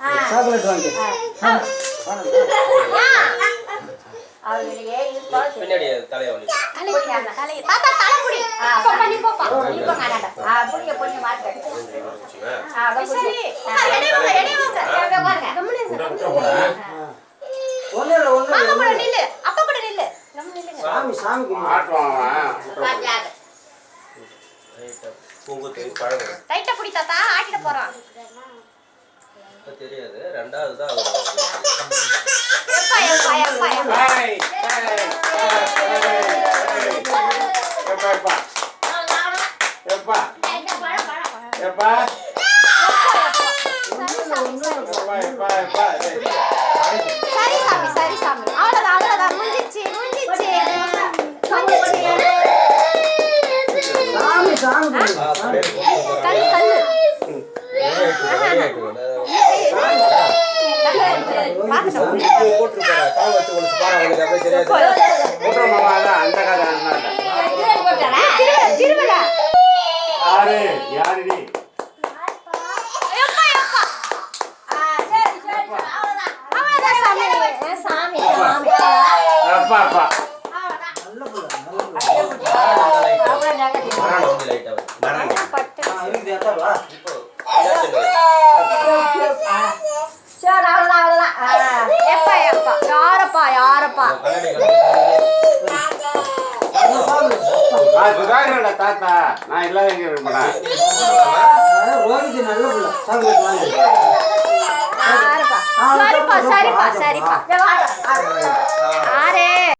chocolate வாங்கி பின்னாடி தலையவலி தாத்தா தலைமுடி அப்பா நீ போப்பா நீ போங்க அண்ணா புடிங்க புடிங்க மாத்து சரி எடே வாங்க ஒண்ணே மாமா கூட நில்லு அப்பா கூட நில்லு நம்ம நில்லுங்க சாமி பாஜாக ரைட்டா பூங்குத்து பழகு ரைட்டா புடி தாத்தா ஆட்டிட போறோம் தெரியாது ரெண்டாவது தான் எப்பா ஹாய் எப்பா எப்பா எப்பா சரி சாமி அவ்வளவுதான் முடிஞ்சிச்சு கல்லு யாரப்பா தாத்தா நான் இல்லாத எங்க இருப்பேன் நல்ல புள்ள சாக்லேட் வாங்கி சரிப்பா